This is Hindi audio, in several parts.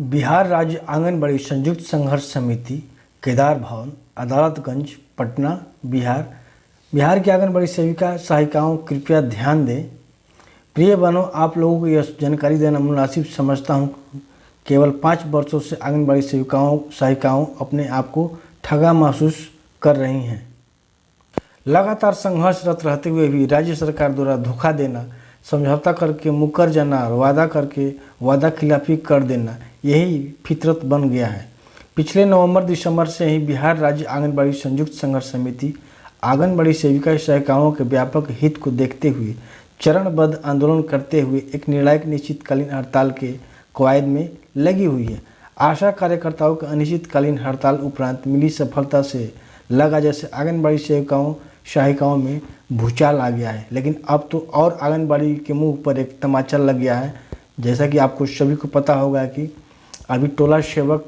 बिहार राज्य आंगनबाड़ी संयुक्त संघर्ष समिति, केदार भवन, अदालतगंज, पटना, बिहार की आंगनबाड़ी सेविका सहायिकाओं कृपया ध्यान दें। प्रिय बहनों, आप लोगों को यह जानकारी देना मुनासिब समझता हूं। केवल 5 वर्षों से आंगनबाड़ी सेविकाओं सहायिकाओं अपने आप को ठगा महसूस कर रही हैं। लगातार संघर्षरत रहते हुए भी राज्य सरकार द्वारा धोखा देना, समझौता करके मुकर जाना और वादा करके वादा खिलाफी कर देना, यही फितरत बन गया है। पिछले नवंबर-दिसंबर से ही बिहार राज्य आंगनबाड़ी संयुक्त संघर्ष समिति आंगनबाड़ी सेविका सहायिकाओं के व्यापक हित को देखते हुए चरणबद्ध आंदोलन करते हुए एक निर्णायक निश्चितकालीन हड़ताल के कवायद में लगी हुई है। आशा कार्यकर्ताओं के अनिश्चितकालीन हड़ताल उपरांत मिली सफलता से लगा जैसे आंगनबाड़ी सेविकाओं सहायिकाओं में भूचाल आ गया है। लेकिन अब तो और आंगनबाड़ी के मुंह पर एक तमाचा लग गया है। जैसा कि आपको सभी को पता होगा कि अभी टोला सेवक,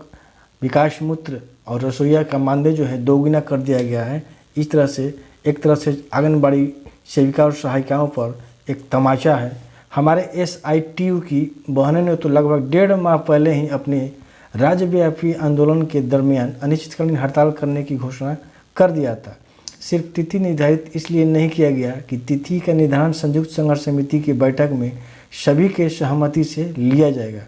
विकास मित्र और रसोईया का मानदेय जो है दोगुना कर दिया गया है। इस तरह से एक तरह से आंगनबाड़ी सेविका और सहायिकाओं पर एक तमाचा है। हमारे SITU की बहनों ने तो लगभग 1.5 माह पहले ही अपने राज्यव्यापी आंदोलन के दरमियान अनिश्चितकालीन हड़ताल करने की घोषणा कर दिया था। सिर्फ तिथि निर्धारित इसलिए नहीं किया गया कि तिथि का निर्धारण संयुक्त संघर्ष समिति की बैठक में सभी के सहमति से लिया जाएगा।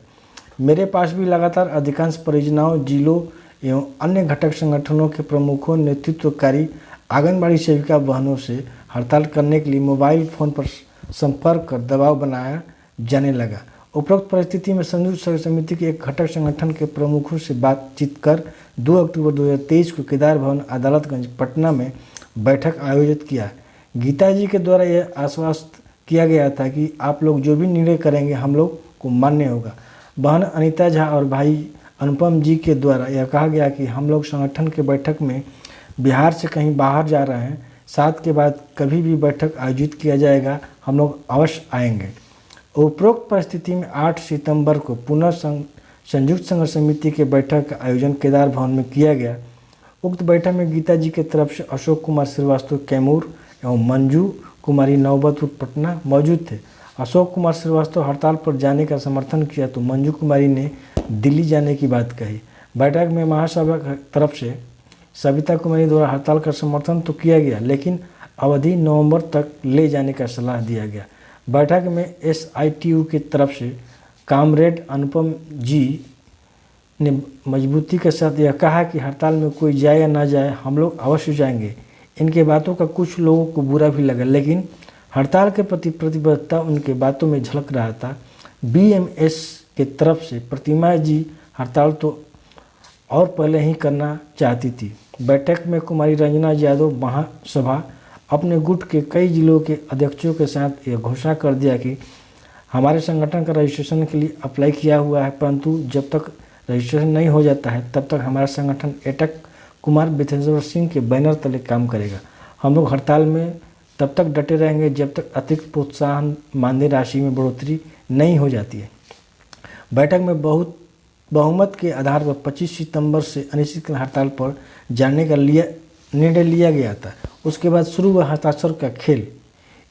मेरे पास भी लगातार अधिकांश परियोजनाओं, जिलों एवं अन्य घटक संगठनों के प्रमुखों, नेतृत्वकारी आंगनबाड़ी सेविका बहनों से हड़ताल करने के लिए मोबाइल फ़ोन पर संपर्क कर दबाव बनाया जाने लगा। उपरोक्त परिस्थिति में संयुक्त संघर्ष समिति के एक घटक संगठन के प्रमुखों से बातचीत कर 2 अक्टूबर 2023 को केदार भवन, अदालतगंज, पटना में बैठक आयोजित किया। गीता जी के द्वारा यह आश्वस्त किया गया था कि आप लोग जो भी निर्णय करेंगे हम लोग को मान्य होगा। बहन अनीता झा और भाई अनुपम जी के द्वारा यह कहा गया कि हम लोग संगठन के बैठक में बिहार से कहीं बाहर जा रहे हैं, 7 के बाद कभी भी बैठक आयोजित किया जाएगा, हम लोग अवश्य आएंगे। उपरोक्त परिस्थिति में 8 सितंबर को पुनः संयुक्त संघर्ष समिति के बैठक का आयोजन केदार भवन में किया गया। उक्त बैठक में गीता जी के तरफ से अशोक कुमार श्रीवास्तव कैमूर एवं मंजू कुमारी नौबतपुर पटना मौजूद थे। अशोक कुमार श्रीवास्तव हड़ताल पर जाने का समर्थन किया तो मंजू कुमारी ने दिल्ली जाने की बात कही। बैठक में महासभा की तरफ से सविता कुमारी द्वारा हड़ताल का समर्थन तो किया गया, लेकिन अवधि नवंबर तक ले जाने का सलाह दिया गया। बैठक में SITU की तरफ से कामरेड अनुपम जी ने मजबूती के साथ यह कहा कि हड़ताल में कोई जाए या ना जाए, हम लोग अवश्य जाएंगे। इनके बातों का कुछ लोगों को बुरा भी लगा, लेकिन हड़ताल के प्रति प्रतिबद्धता उनके बातों में झलक रहा था। BMS के तरफ से प्रतिमा जी हड़ताल तो और पहले ही करना चाहती थी। बैठक में कुमारी रंजना यादव महासभा अपने गुट के कई जिलों के अध्यक्षों के साथ यह घोषणा कर दिया कि हमारे संगठन का रजिस्ट्रेशन के लिए अप्लाई किया हुआ है, परंतु जब तक रजिस्ट्रेशन नहीं हो जाता है तब तक हमारा संगठन एटक कुमार बिथेश्वर सिंह के बैनर तले काम करेगा। हम लोग हड़ताल में तब तक डटे रहेंगे जब तक अतिरिक्त प्रोत्साहन मानदेय राशि में बढ़ोतरी नहीं हो जाती है। बैठक में बहुमत के आधार पर 25 सितंबर से अनिश्चितकालीन हड़ताल पर जाने का निर्णय लिया गया था। उसके बाद शुरू हुआ हस्ताक्षर का खेल।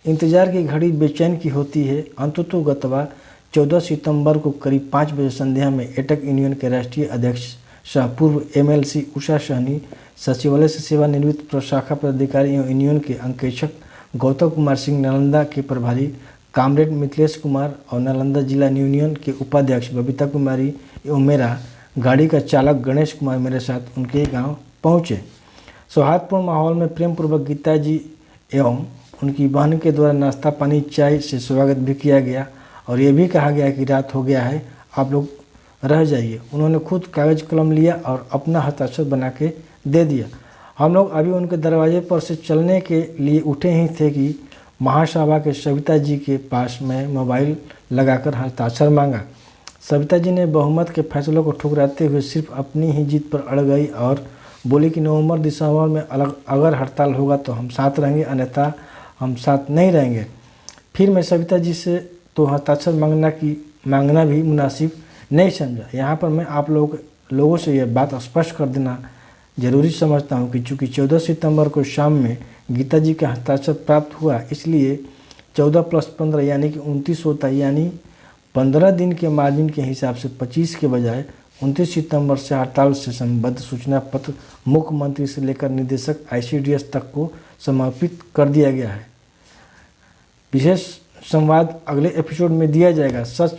इंतजार की घड़ी बेचैन की होती है। अंततोगत्वा 14 सितंबर को करीब 5 बजे संध्या में एटक यूनियन के राष्ट्रीय अध्यक्ष सह पूर्व MLC उषा सहनी, सचिवालय से सेवानिवृत्त प्रशाखा पदाधिकारी एवं यूनियन के अंकेक्षक गौतम कुमार सिंह, नालंदा के प्रभारी कामरेड मिथिलेश कुमार और नालंदा जिला यूनियन के उपाध्यक्ष बबीता कुमारी एवं मेरा गाड़ी का चालक गणेश कुमार मेरे साथ उनके गांव पहुंचे। सौहार्दपूर्ण माहौल में प्रेमपूर्वक गीता जी एवं उनकी बहन के द्वारा नाश्ता पानी चाय से स्वागत भी किया गया और ये भी कहा गया कि रात हो गया है, आप लोग रह जाइए। उन्होंने खुद कागज कलम लिया और अपना हस्ताक्षर बना के दे दिया। हम लोग अभी उनके दरवाजे पर से चलने के लिए उठे ही थे कि महासभा के सविता जी के पास में मोबाइल लगाकर हस्ताक्षर मांगा। सविता जी ने बहुमत के फैसलों को ठुकराते हुए सिर्फ अपनी ही जीत पर अड़ गई और बोली कि नवंबर-दिसंबर में अगर हड़ताल होगा तो हम साथ रहेंगे, अन्यथा हम साथ नहीं रहेंगे। फिर मैं सविता जी से तो हस्ताक्षर मांगना भी मुनासिब नहीं समझा। यहाँ पर मैं आप लोगों से यह बात स्पष्ट कर देना जरूरी समझता हूँ कि चूँकि 14 सितंबर को शाम में गीता जी का हस्ताक्षर प्राप्त हुआ, इसलिए 14 + 15 यानी कि 29 होता है, यानी 15 दिन के मार्जिन के हिसाब से 25 के बजाय 29 सितंबर से हड़ताल से संबद्ध सूचना पत्र मुख्यमंत्री से लेकर निदेशक ICDS तक को समर्पित कर दिया गया है। विशेष संवाद अगले एपिसोड में दिया जाएगा। सच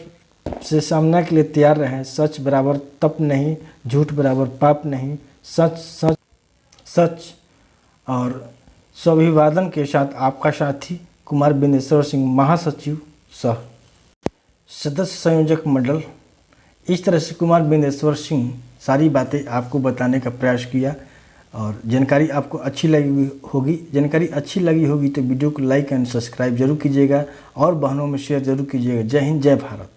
से सामना के लिए तैयार रहें। सच बराबर तप नहीं, झूठ बराबर पाप नहीं। सच सच सच। और स्वाभिवादन के साथ आपका साथी कुमार बिंदेश्वर सिंह, महासचिव सह सदस्य संयोजक मंडल। इस तरह से कुमार बिंदेश्वर सिंह सारी बातें आपको बताने का प्रयास किया और जानकारी आपको अच्छी लगी होगी तो वीडियो को लाइक एंड सब्सक्राइब जरूर कीजिएगा और बहनों में शेयर जरूर कीजिएगा। जय हिंद, जय भारत।